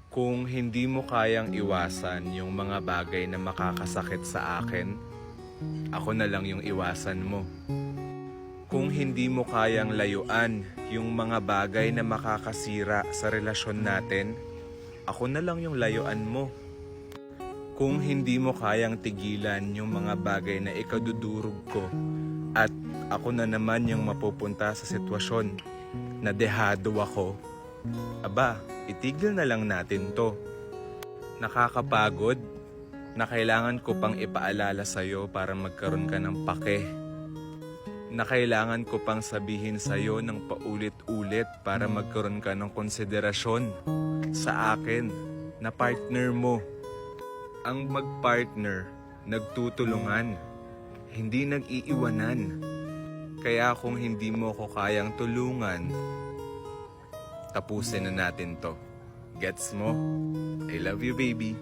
Kung hindi mo kayang iwasan yung mga bagay na makakasakit sa akin, ako na lang yung iwasan mo. Kung hindi mo kayang layuan yung mga bagay na makakasira sa relasyon natin, ako na lang yung layuan mo. Kung hindi mo kayang tigilan yung mga bagay na ikadudurog ko, at ako na naman yung mapupunta sa sitwasyon na dehado ako, aba, itigil na lang natin to. Nakakapagod na kailangan ko pang ipaalala sa'yo para magkaroon ka ng pake. Na kailangan ko pang sabihin sa'yo ng paulit-ulit para magkaroon ka ng konsiderasyon sa akin na partner mo. Ang magpartner, nagtutulungan, hindi nag-iiwanan. Kaya kung hindi mo ko kayang tulungan, tapusin na natin to. Gets mo? I love you, baby.